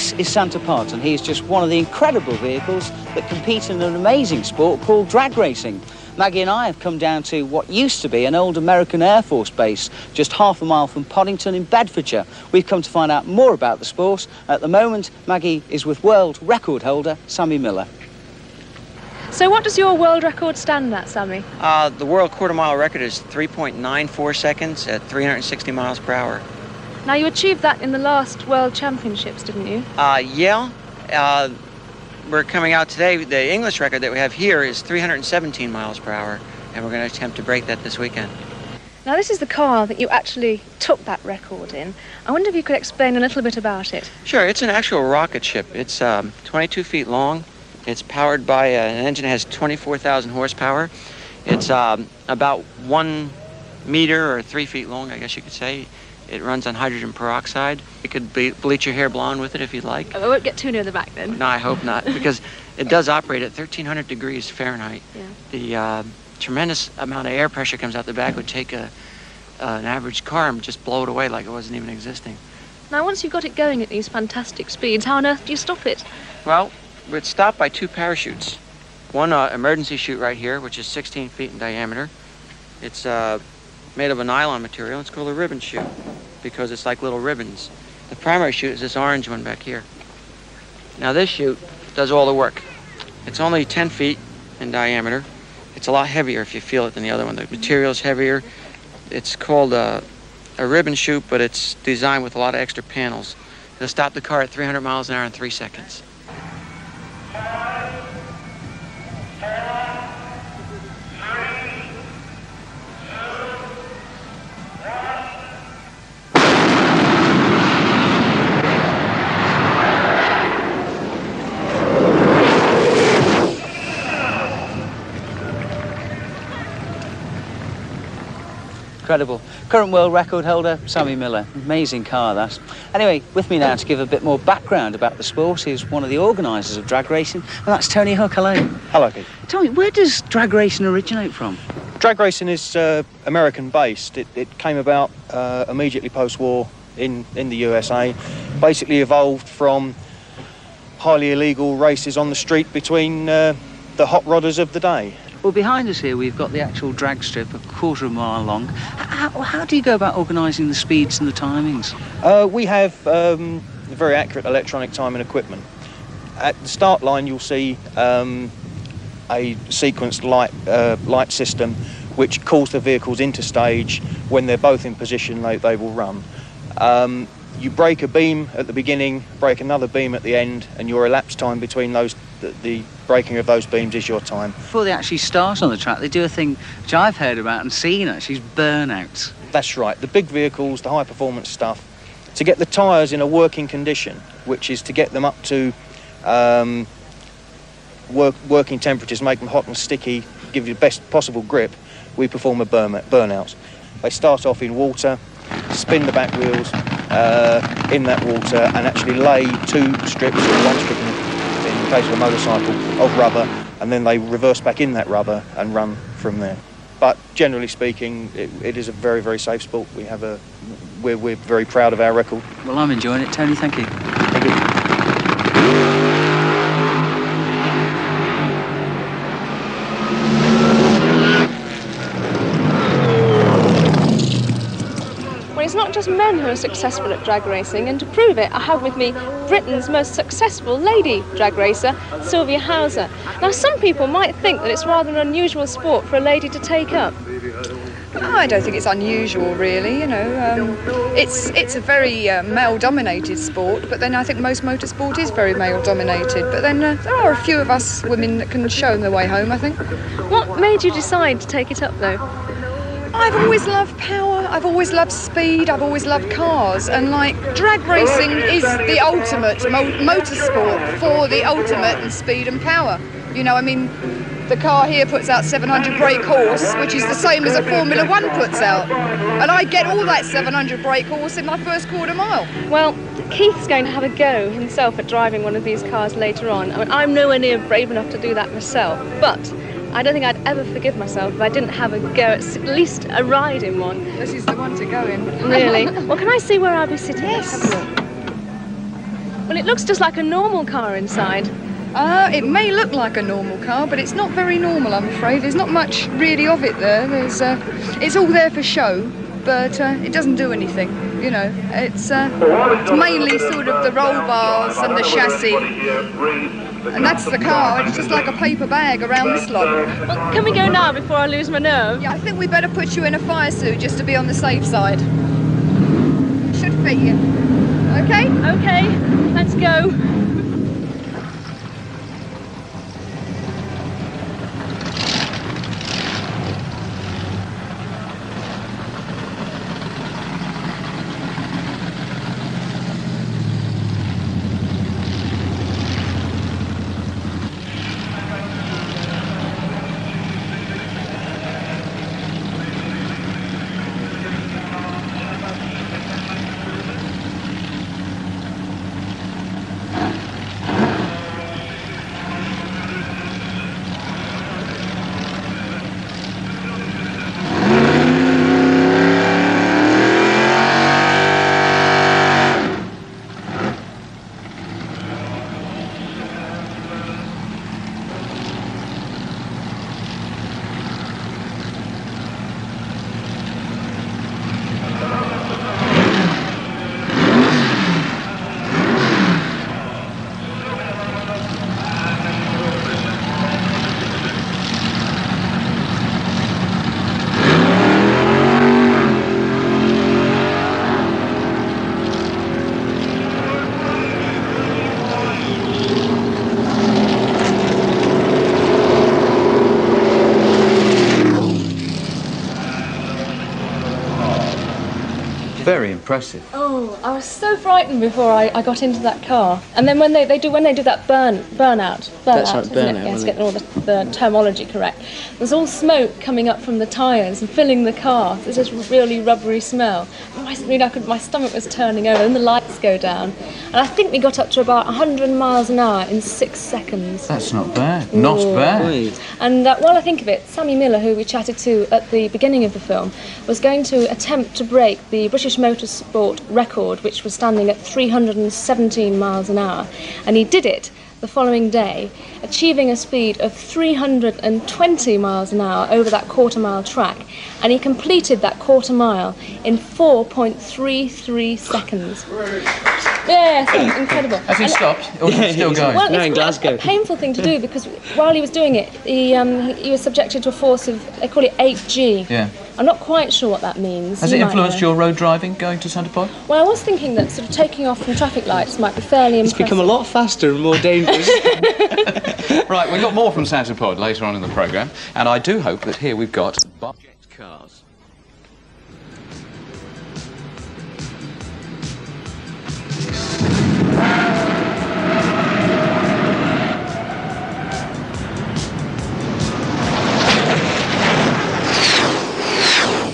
This is Santa Pod, and he's just one of the incredible vehicles that compete in an amazing sport called drag racing. Maggie and I have come down to what used to be an old American Air Force base, just half a mile from Poddington in Bedfordshire. We've come to find out more about the sport. At the moment, Maggie is with world record holder Sammy Miller. So what does your world record stand at, Sammy? The world quarter-mile record is 3.94 seconds at 360 miles per hour. Now, you achieved that in the last World Championships, didn't you? Yeah. We're coming out today. The English record that we have here is 317 miles per hour, and we're going to attempt to break that this weekend. Now, this is the car that you actually took that record in. I wonder if you could explain a little bit about it. Sure. It's an actual rocket ship. It's 22 feet long. It's powered by an engine that has 24,000 horsepower. It's about 1 meter or 3 feet long, I guess you could say. It runs on hydrogen peroxide. You could bleach your hair blonde with it if you'd like. I won't get too near the back then. No, I hope not, because it does operate at 1,300 degrees Fahrenheit. Yeah. The tremendous amount of air pressure comes out the back would take an average car and just blow it away like it wasn't even existing. Now, once you've got it going at these fantastic speeds, how on earth do you stop it? Well, it's stopped by 2 parachutes. One emergency chute right here, which is 16 feet in diameter. It's made of a nylon material. It's called a ribbon chute because it's like little ribbons. The primary chute is this orange one back here. Now this chute does all the work. It's only 10 feet in diameter. It's a lot heavier if you feel it than the other one. The material's heavier. It's called a ribbon chute, but it's designed with a lot of extra panels. It'll stop the car at 300 miles an hour in 3 seconds. Incredible. Current world record holder, Sammy Miller. Amazing car, that. Anyway, with me now to give a bit more background about the sport is one of the organisers of drag racing, and that's Tony Hook. Hello. Hello, Keith. Tell me, where does drag racing originate from? Drag racing is American-based. It came about immediately post-war in the USA. Basically evolved from highly illegal races on the street between the hot rodders of the day. Well, behind us here we've got the actual drag strip, a quarter of a mile long. How do you go about organising the speeds and the timings? We have very accurate electronic timing equipment. At the start line you'll see a sequenced light system which calls the vehicles into stage. When they're both in position they will run. You break a beam at the beginning, break another beam at the end, and your elapsed time between those, the breaking of those beams is your time. Before they actually start on the track, they do a thing which I've heard about and seen actually, is burnouts. That's right. The big vehicles, the high-performance stuff, to get the tyres in a working condition, which is to get them up to working temperatures, make them hot and sticky, give you the best possible grip, we perform a burnout. They start off in water, spin the back wheels in that water, and actually lay 2 strips or 1 strip in the case of a motorcycle of rubber, and then they reverse back in that rubber and run from there. But generally speaking, it is a very, very safe sport. We're very proud of our record. Well, I'm enjoying it, Tony. Thank you. Thank you. It's not just men who are successful at drag racing, and to prove it, I have with me Britain's most successful lady drag racer, Sylvia Hauser. Now, some people might think that it's rather an unusual sport for a lady to take up. I don't think it's unusual, really. You know, it's a very male-dominated sport, but then I think most motorsport is very male-dominated. But then there are a few of us women that can show their way home, I think. What made you decide to take it up, though? I've always loved power, I've always loved speed, I've always loved cars, and like drag racing is the ultimate motorsport for the ultimate in speed and power. You know, I mean, the car here puts out 700 brake horse, which is the same as a Formula 1 puts out, and I get all that 700 brake horse in my first quarter mile. Well, Keith's going to have a go himself at driving one of these cars later on. I mean, I'm nowhere near brave enough to do that myself, but I don't think I'd ever forgive myself if I didn't have a go at least a ride in one. This is the one to go in. Really? Well, can I see where I'll be sitting? Yes. Let's have a look. Well, it looks just like a normal car inside. It may look like a normal car, but it's not very normal, I'm afraid. There's not much really of it there. It's all there for show, but it doesn't do anything, you know. It's mainly sort of the roll bars and the chassis. And that's the car. It's just like a paper bag around this lot. Well, can we go now before I lose my nerve? Yeah, I think we better put you in a fire suit just to be on the safe side. Should fit you. Okay? Okay, let's go. Very impressive. Oh, I was so frightened before I got into that car. And then when they do that burnout. That's right, isn't burnout, it? Yes, wasn't getting all the terminology correct. There's all smoke coming up from the tyres and filling the car. There's this really rubbery smell. My stomach was turning over, and the lights go down. And I think we got up to about 100 miles an hour in 6 seconds. That's not bad. Not bad. And while I think of it, Sammy Miller, who we chatted to at the beginning of the film, was going to attempt to break the British motorsport record, which was standing at 317 miles an hour. And he did it the following day, achieving a speed of 320 miles an hour over that quarter-mile track. And he completed that quarter mile in 4.33 seconds. Yeah, incredible. Has he stopped? Or is he still going? Well, No, in it's Glasgow. a painful thing to do because while he was doing it, he was subjected to a force of, they call it 8G. Yeah. I'm not quite sure what that means. Has You it might influenced know. your road driving going to Santa Pod? Well, I was thinking that sort of taking off from traffic lights might be fairly It's impressive. become a lot faster and more dangerous. Right, we've got more from Santa Pod later on in the programme, and I do hope that here we've got object cars.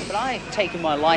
But I've taken my life